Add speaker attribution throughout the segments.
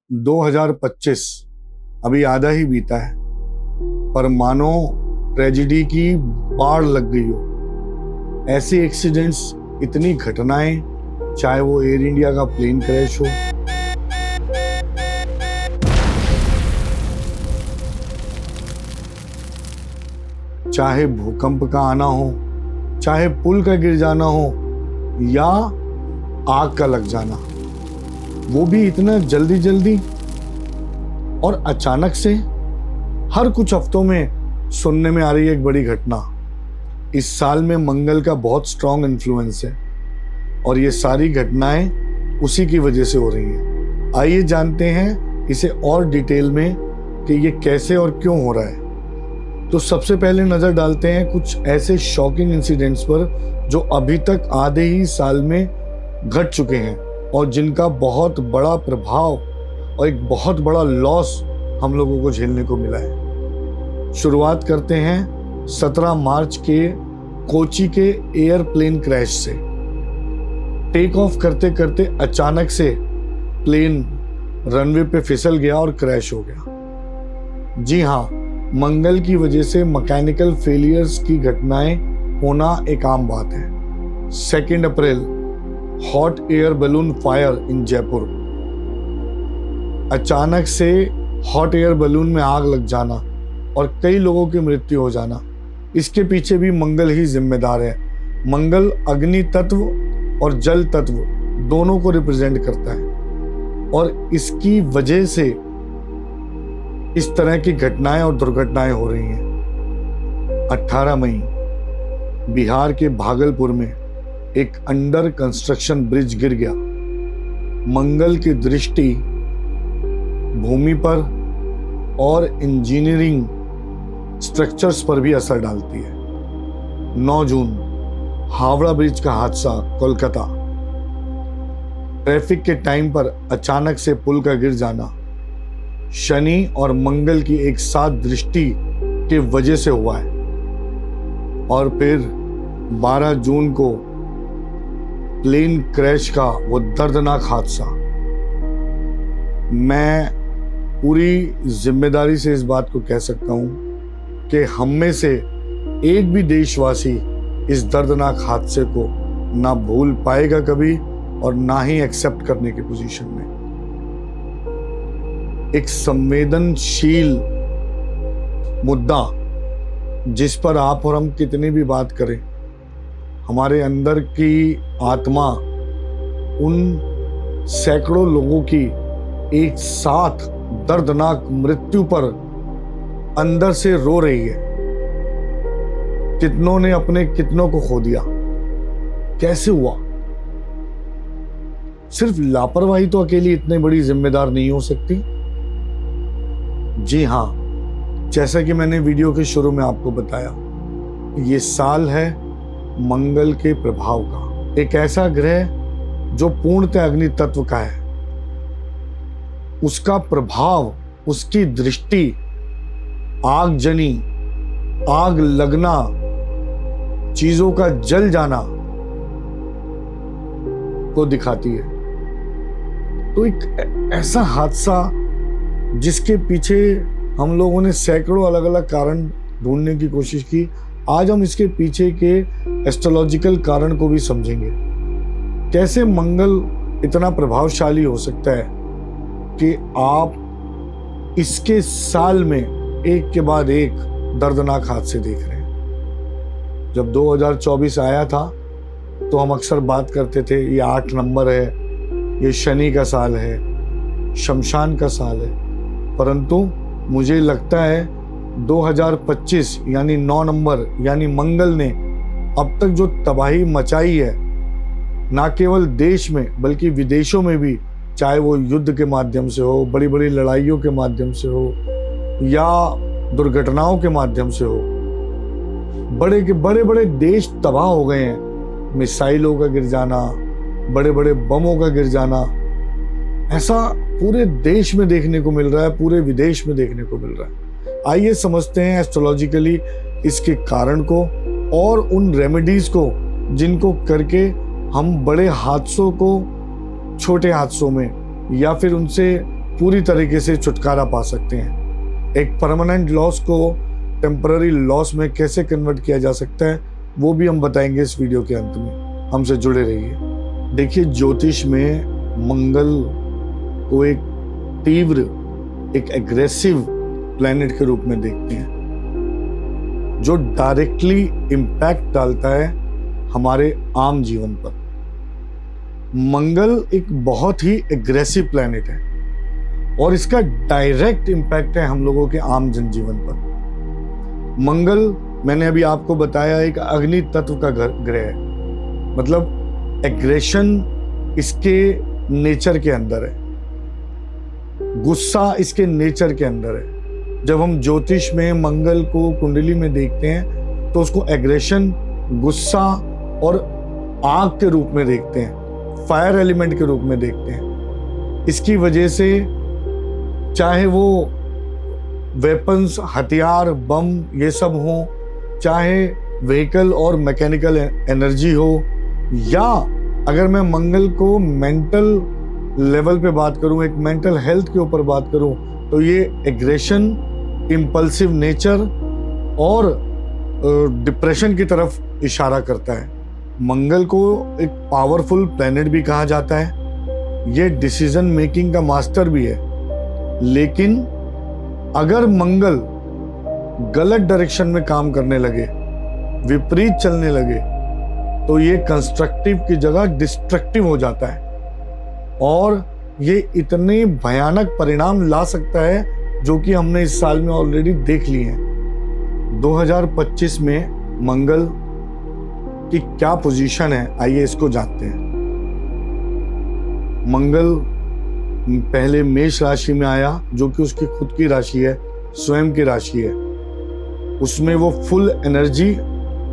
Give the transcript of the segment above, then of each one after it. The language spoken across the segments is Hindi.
Speaker 1: 2025 अभी आधा ही बीता है, पर मानो ट्रेजिडी की बाढ़ लग गई हो। ऐसे एक्सीडेंट्स, इतनी घटनाएं, चाहे वो एयर इंडिया का प्लेन क्रैश हो, चाहे भूकंप का आना हो, चाहे पुल का गिर जाना हो या आग का लग जाना, वो भी इतना जल्दी जल्दी और अचानक से। हर कुछ हफ्तों में सुनने में आ रही है एक बड़ी घटना। इस साल में मंगल का बहुत स्ट्रॉन्ग इन्फ्लुएंस है और ये सारी घटनाएं उसी की वजह से हो रही हैं। आइए जानते हैं इसे और डिटेल में कि ये कैसे और क्यों हो रहा है। तो सबसे पहले नजर डालते हैं कुछ ऐसे शॉकिंग इंसिडेंट्स पर जो अभी तक आधे ही साल में घट चुके हैं और जिनका बहुत बड़ा प्रभाव और एक बहुत बड़ा लॉस हम लोगों को झेलने को मिला है। शुरुआत करते हैं 17 मार्च के कोची के एयरप्लेन क्रैश से। टेक ऑफ करते करते अचानक से प्लेन रनवे पे फिसल गया और क्रैश हो गया। जी हाँ, मंगल की वजह से मैकेनिकल फेलियर्स की घटनाएं होना एक आम बात है। 2 April, hot air balloon fire in Jaipur. अचानक से हॉट एयर बलून में आग लग जाना और कई लोगों की मृत्यु हो जाना, इसके पीछे भी मंगल ही जिम्मेदार है। मंगल अग्नि तत्व और जल तत्व दोनों को रिप्रेजेंट करता है और इसकी वजह से इस तरह की घटनाएं और दुर्घटनाएं हो रही हैं। 18 मई, बिहार के भागलपुर में एक अंडर कंस्ट्रक्शन ब्रिज गिर गया। मंगल की दृष्टि भूमि पर और इंजीनियरिंग स्ट्रक्चर्स पर भी असर डालती है। 9 जून, हावड़ा ब्रिज का हादसा, कोलकाता। ट्रैफिक के टाइम पर अचानक से पुल का गिर जाना शनि और मंगल की एक साथ दृष्टि की वजह से हुआ है। और फिर 12 जून को प्लेन क्रैश का वो दर्दनाक हादसा। मैं पूरी जिम्मेदारी से इस बात को कह सकता हूं कि हम में से एक भी देशवासी इस दर्दनाक हादसे को ना भूल पाएगा कभी और ना ही एक्सेप्ट करने की पोजीशन में। एक संवेदनशील मुद्दा जिस पर आप और हम कितनी भी बात करें, हमारे अंदर की आत्मा उन सैकड़ों लोगों की एक साथ दर्दनाक मृत्यु पर अंदर से रो रही है। कितनों ने अपने कितनों को खो दिया। कैसे हुआ? सिर्फ लापरवाही तो अकेली इतनी बड़ी जिम्मेदार नहीं हो सकती। जी हाँ, जैसा कि मैंने वीडियो के शुरू में आपको बताया, ये साल है मंगल के प्रभाव का। एक ऐसा ग्रह जो पूर्णतः अग्नि तत्व का है, उसका प्रभाव, उसकी दृष्टि आगजनी, आग लगना, चीजों का जल जाना को दिखाती है। तो एक ऐसा हादसा जिसके पीछे हम लोगों ने सैकड़ों अलग अलग कारण ढूंढने की कोशिश की, आज हम इसके पीछे के एस्ट्रोलॉजिकल कारण को भी समझेंगे। कैसे मंगल इतना प्रभावशाली हो सकता है कि आप इसके साल में एक के बाद एक दर्दनाक हादसे देख रहे हैं। जब 2024 आया था तो हम अक्सर बात करते थे ये 8 नंबर है, ये शनि का साल है, शमशान का साल है। परंतु मुझे लगता है 2025 यानी 9 नंबर यानी मंगल ने अब तक जो तबाही मचाई है, ना केवल देश में बल्कि विदेशों में भी, चाहे वो युद्ध के माध्यम से हो, बड़ी बड़ी लड़ाइयों के माध्यम से हो या दुर्घटनाओं के माध्यम से हो, बड़े बड़े देश तबाह हो गए हैं। मिसाइलों का गिर जाना, बड़े बड़े बमों का गिर जाना, ऐसा पूरे देश में देखने को मिल रहा है, पूरे विदेश में देखने को मिल रहा है। आइए समझते हैं एस्ट्रोलॉजिकली इसके कारण को और उन रेमेडीज को जिनको करके हम बड़े हादसों को छोटे हादसों में या फिर उनसे पूरी तरीके से छुटकारा पा सकते हैं। एक परमानेंट लॉस को टेम्पररी लॉस में कैसे कन्वर्ट किया जा सकता है वो भी हम बताएंगे इस वीडियो के अंत में। हमसे जुड़े रहिए। देखिए, ज्योतिष में मंगल को एक तीव्र, एक एग्रेसिव प्लैनेट के रूप में देखते हैं जो डायरेक्टली इम्पैक्ट डालता है हमारे आम जीवन पर। मंगल एक बहुत ही एग्रेसिव प्लैनेट है और इसका डायरेक्ट इम्पैक्ट है हम लोगों के आम जनजीवन पर। मंगल, मैंने अभी आपको बताया, एक अग्नि तत्व का ग्रह है, मतलब एग्रेशन इसके नेचर के अंदर है, गुस्सा इसके नेचर के अंदर है। जब हम ज्योतिष में मंगल को कुंडली में देखते हैं तो उसको एग्रेशन, गुस्सा और आग के रूप में देखते हैं, फायर एलिमेंट के रूप में देखते हैं। इसकी वजह से चाहे वो वेपन्स, हथियार, बम ये सब हो, चाहे व्हीकल और मैकेनिकल एनर्जी हो, या अगर मैं मंगल को मेंटल लेवल पे बात करूं, एक मेंटल हेल्थ के ऊपर बात करूं, तो ये एग्रेशन, इम्पल्सिव नेचर और डिप्रेशन की तरफ इशारा करता है। मंगल को एक पावरफुल प्लैनेट भी कहा जाता है। ये डिसीजन मेकिंग का मास्टर भी है। लेकिन अगर मंगल गलत डायरेक्शन में काम करने लगे, विपरीत चलने लगे, तो ये कंस्ट्रक्टिव की जगह डिस्ट्रक्टिव हो जाता है और ये इतने भयानक परिणाम ला सकता है जो कि हमने इस साल में ऑलरेडी देख लिए हैं। 2025 में मंगल की क्या पोजीशन है, आइए इसको जानते हैं। मंगल पहले मेष राशि में आया, जो कि उसकी खुद की राशि है, स्वयं की राशि है। उसमें वो फुल एनर्जी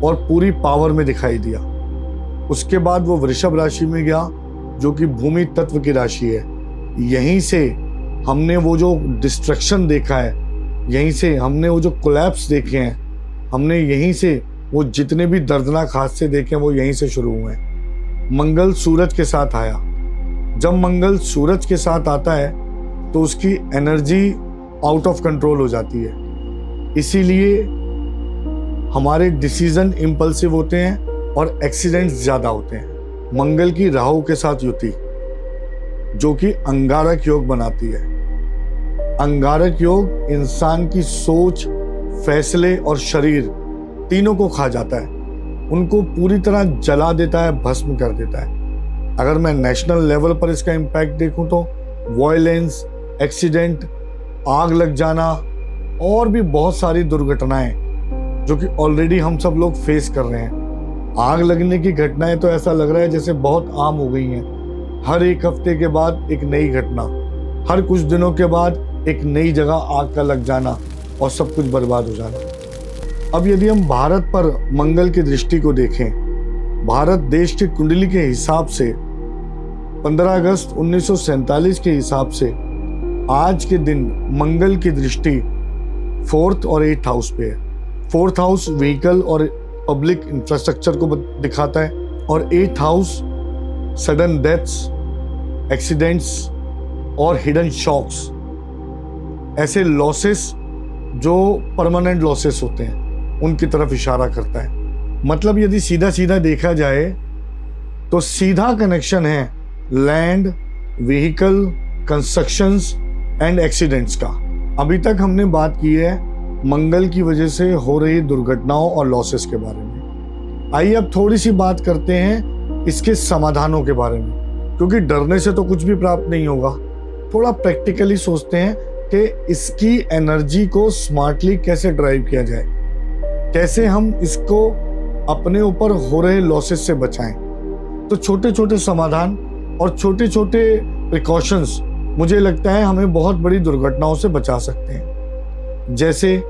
Speaker 1: और पूरी पावर में दिखाई दिया। उसके बाद वो वृषभ राशि में गया, जो कि भूमि तत्व की राशि है। यहीं से हमने वो जो डिस्ट्रक्शन देखा है, यहीं से हमने वो जो कोलैप्स देखे हैं, हमने यहीं से वो जितने भी दर्दनाक हादसे देखे हैं वो यहीं से शुरू हुए हैं। मंगल सूरज के साथ आया। जब मंगल सूरज के साथ आता है तो उसकी एनर्जी आउट ऑफ कंट्रोल हो जाती है, इसीलिए हमारे डिसीजन इम्पल्सिव होते हैं और एक्सीडेंट्स ज़्यादा होते हैं। मंगल की राहु के साथ युति, जो कि अंगारक योग बनाती है। अंगारक योग इंसान की सोच, फैसले और शरीर तीनों को खा जाता है, उनको पूरी तरह जला देता है, भस्म कर देता है। अगर मैं नेशनल लेवल पर इसका इम्पैक्ट देखूं तो वायलेंस, एक्सीडेंट, आग लग जाना और भी बहुत सारी दुर्घटनाएं जो कि ऑलरेडी हम सब लोग फेस कर रहे हैं। आग लगने की घटनाएं तो ऐसा लग रहा है जैसे बहुत आम हो गई हैं। हर एक हफ्ते के बाद एक नई घटना, हर कुछ दिनों के बाद एक नई जगह आग का लग जाना और सब कुछ बर्बाद हो जाना। अब यदि हम भारत पर मंगल की दृष्टि को देखें, भारत देश की कुंडली के हिसाब से 15 अगस्त 1947 के हिसाब से आज के दिन मंगल की दृष्टि 4th और 8th हाउस पे है। 4th हाउस व्हीकल और पब्लिक इंफ्रास्ट्रक्चर को दिखाता है और 8th house sudden deaths, accidents और हिडन शॉक्स, ऐसे लॉसेस जो परमानेंट लॉसेस होते हैं उनकी तरफ इशारा करता है। मतलब यदि सीधा सीधा देखा जाए तो सीधा कनेक्शन है land, vehicle, constructions and accidents का। अभी तक हमने बात की है मंगल की वजह से हो रही दुर्घटनाओं और लॉसेस के बारे में। आइए अब थोड़ी सी बात करते हैं इसके समाधानों के बारे में, क्योंकि डरने से तो कुछ भी प्राप्त नहीं होगा। थोड़ा प्रैक्टिकली सोचते हैं कि इसकी एनर्जी को स्मार्टली कैसे ड्राइव किया जाए, कैसे हम इसको अपने ऊपर हो रहे लॉसेस से बचाएं। तो छोटे छोटे समाधान और छोटे छोटे प्रिकॉशंस मुझे लगता है हमें बहुत बड़ी दुर्घटनाओं से बचा सकते हैं। जैसे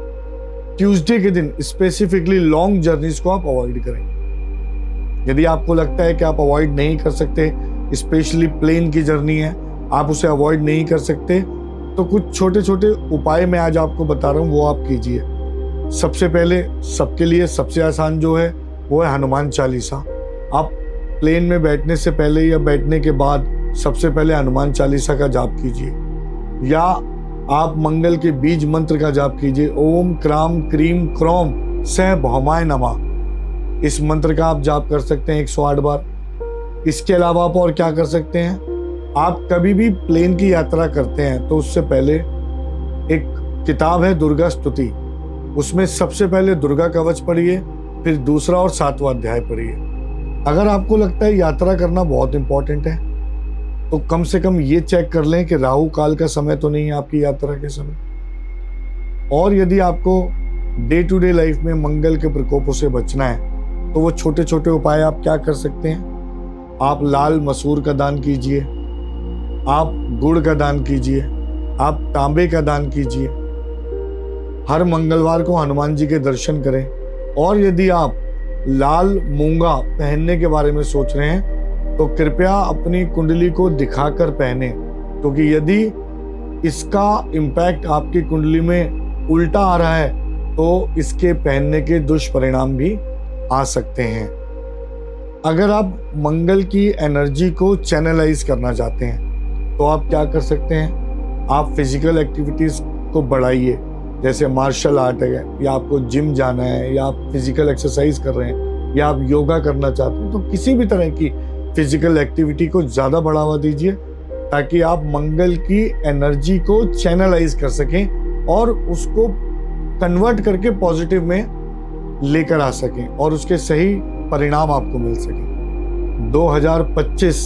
Speaker 1: ट्यूसडे के दिन स्पेसिफिकली लॉन्ग जर्नीज को आप अवॉइड करें। यदि आपको लगता है कि आप अवॉइड नहीं कर सकते, स्पेशली प्लेन की जर्नी है, आप उसे अवॉइड नहीं कर सकते, तो कुछ छोटे छोटे उपाय मैं आज आपको बता रहा हूँ, वो आप कीजिए। सबसे पहले सबके लिए सबसे आसान जो है वो है हनुमान चालीसा। आप प्लेन में बैठने से पहले या बैठने के बाद सबसे पहले हनुमान चालीसा का जाप कीजिए। या आप मंगल के बीज मंत्र का जाप कीजिए, ओम क्राम क्रीम क्रोम सह भौमाय नमः। इस मंत्र का आप जाप कर सकते हैं 108 बार। इसके अलावा आप और क्या कर सकते हैं, आप कभी भी प्लेन की यात्रा करते हैं तो उससे पहले एक किताब है दुर्गा स्तुति, उसमें सबसे पहले दुर्गा कवच पढ़िए, फिर दूसरा और 7वां अध्याय पढ़िए। अगर आपको लगता है यात्रा करना बहुत इंपॉर्टेंट है तो कम से कम ये चेक कर लें कि राहु काल का समय तो नहीं है आपकी यात्रा के समय। और यदि आपको डे टू डे लाइफ में मंगल के प्रकोपों से बचना है तो वो छोटे छोटे उपाय आप क्या कर सकते हैं, आप लाल मसूर का दान कीजिए, आप गुड़ का दान कीजिए, आप तांबे का दान कीजिए, हर मंगलवार को हनुमान जी के दर्शन करें। और यदि आप लाल मूंगा पहनने के बारे में सोच रहे हैं तो कृपया अपनी कुंडली को दिखाकर पहने, क्योंकि यदि इसका इम्पैक्ट आपकी कुंडली में उल्टा आ रहा है तो इसके पहनने के दुष्परिणाम भी आ सकते हैं। अगर आप मंगल की एनर्जी को चैनलाइज करना चाहते हैं तो आप क्या कर सकते हैं, आप फिजिकल एक्टिविटीज को बढ़ाइए, जैसे मार्शल आर्ट है, या आपको जिम जाना है, या आप फिजिकल एक्सरसाइज कर रहे हैं, या आप योगा करना चाहते हैं, तो किसी भी तरह की फिजिकल एक्टिविटी को ज़्यादा बढ़ावा दीजिए ताकि आप मंगल की एनर्जी को चैनलाइज कर सकें और उसको कन्वर्ट करके पॉजिटिव में लेकर आ सकें और उसके सही परिणाम आपको मिल सकें। 2025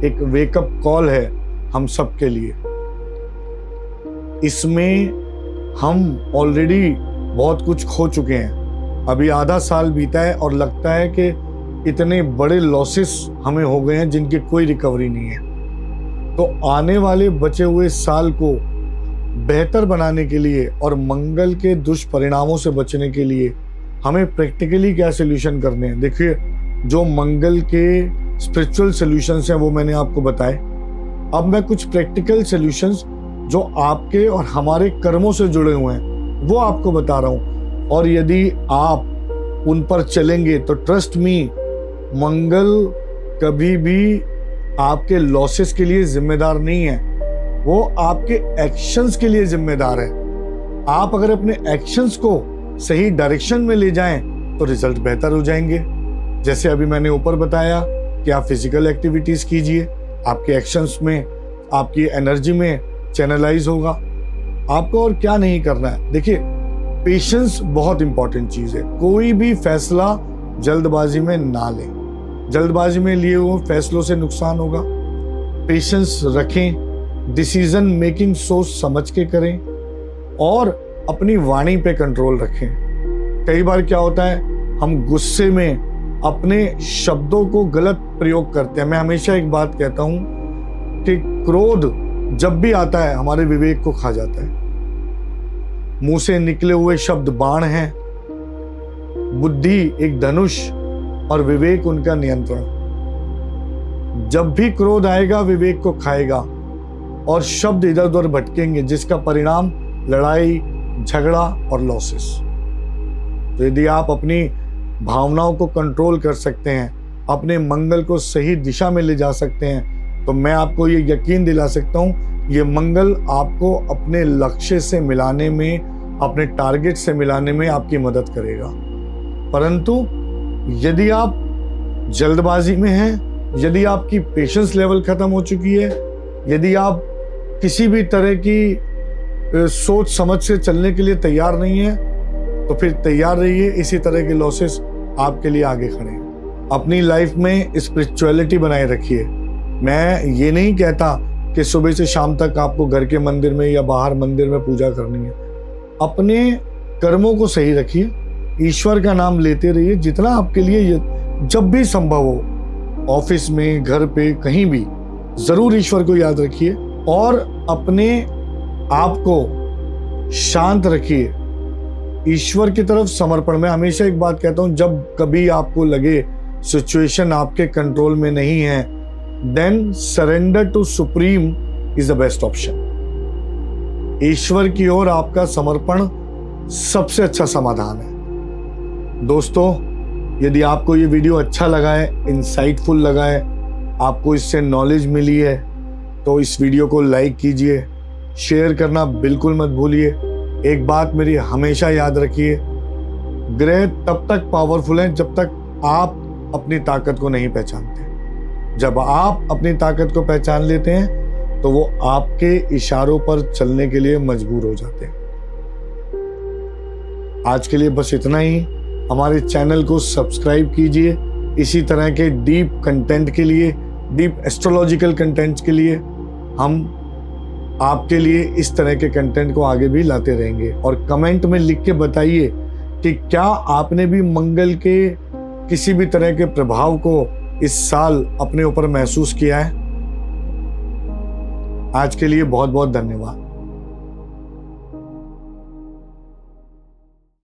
Speaker 1: एक वेकअप कॉल है हम सब के लिए। इसमें हम ऑलरेडी बहुत कुछ खो चुके हैं, अभी आधा साल बीता है और लगता है कि इतने बड़े लॉसेस हमें हो गए हैं जिनकी कोई रिकवरी नहीं है। तो आने वाले बचे हुए साल को बेहतर बनाने के लिए और मंगल के दुष्परिणामों से बचने के लिए हमें प्रैक्टिकली क्या सॉल्यूशन करने हैं। देखिए, जो मंगल के स्पिरिचुअल सॉल्यूशंस हैं वो मैंने आपको बताए। अब मैं कुछ प्रैक्टिकल सॉल्यूशंस जो आपके और हमारे कर्मों से जुड़े हुए हैं वो आपको बता रहा हूँ, और यदि आप उन पर चलेंगे तो ट्रस्ट मी, मंगल कभी भी आपके लॉसेस के लिए जिम्मेदार नहीं है, वो आपके एक्शंस के लिए जिम्मेदार है। आप अगर अपने एक्शंस को सही डायरेक्शन में ले जाएं तो रिजल्ट बेहतर हो जाएंगे। जैसे अभी मैंने ऊपर बताया कि आप फिजिकल एक्टिविटीज कीजिए, आपके एक्शंस में, आपकी एनर्जी में चैनलाइज होगा। आपको और क्या नहीं करना है, देखिए पेशेंस बहुत इंपॉर्टेंट चीज है। कोई भी फैसला जल्दबाजी में ना लें, जल्दबाजी में लिए हुए फैसलों से नुकसान होगा। पेशेंस रखें, डिसीजन मेकिंग सोच समझ के करें और अपनी वाणी पे कंट्रोल रखें। कई बार क्या होता है, हम गुस्से में अपने शब्दों को गलत प्रयोग करते हैं। मैं हमेशा एक बात कहता हूं कि क्रोध जब भी आता है हमारे विवेक को खा जाता है। मुंह से निकले हुए शब्द बाण हैं, बुद्धि एक धनुष और विवेक उनका नियंत्रण। जब भी क्रोध आएगा विवेक को खाएगा और शब्द इधर उधर भटकेंगे, जिसका परिणाम लड़ाई, झगड़ा और लॉसेस। तो यदि आप अपनी भावनाओं को कंट्रोल कर सकते हैं, अपने मंगल को सही दिशा में ले जा सकते हैं, तो मैं आपको ये यकीन दिला सकता हूँ, ये मंगल आपको अपने लक्ष्य से मिलाने में, अपने टारगेट से मिलाने में आपकी मदद करेगा। परंतु यदि आप जल्दबाजी में हैं, यदि आपकी पेशेंस लेवल खत्म हो चुकी है, यदि आप किसी भी तरह की सोच समझ से चलने के लिए तैयार नहीं है, तो फिर तैयार रहिए, इसी तरह के लॉसेस आपके लिए आगे खड़े हैं। अपनी लाइफ में स्पिरिचुअलिटी बनाए रखिए। मैं ये नहीं कहता कि सुबह से शाम तक आपको घर के मंदिर में या बाहर मंदिर में पूजा करनी है। अपने कर्मों को सही रखिए, ईश्वर का नाम लेते रहिए जितना आपके लिए जब भी संभव हो, ऑफिस में, घर पे, कहीं भी जरूर ईश्वर को याद रखिए और अपने आप को शांत रखिए। ईश्वर की तरफ समर्पण। मैं हमेशा एक बात कहता हूं, जब कभी आपको लगे सिचुएशन आपके कंट्रोल में नहीं है, then surrender to supreme is the best option. ईश्वर की ओर आपका समर्पण सबसे अच्छा समाधान है। दोस्तों, यदि आपको ये वीडियो अच्छा लगा है, इंसाइटफुल लगा है, आपको इससे नॉलेज मिली है, तो इस वीडियो को लाइक कीजिए, शेयर करना बिल्कुल मत भूलिए। एक बात मेरी हमेशा याद रखिए, ग्रह तब तक पावरफुल हैं जब तक आप अपनी ताकत को नहीं पहचानते। जब आप अपनी ताकत को पहचान लेते हैं तो वो आपके इशारों पर चलने के लिए मजबूर हो जाते हैं। आज के लिए बस इतना ही। हमारे चैनल को सब्सक्राइब कीजिए। इसी तरह के डीप कंटेंट के लिए, डीप एस्ट्रोलॉजिकल कंटेंट के लिए हम आपके लिए इस तरह के कंटेंट को आगे भी लाते रहेंगे। और कमेंट में लिख के बताइए कि क्या आपने भी मंगल के किसी भी तरह के प्रभाव को इस साल अपने ऊपर महसूस किया है। आज के लिए बहुत बहुत धन्यवाद।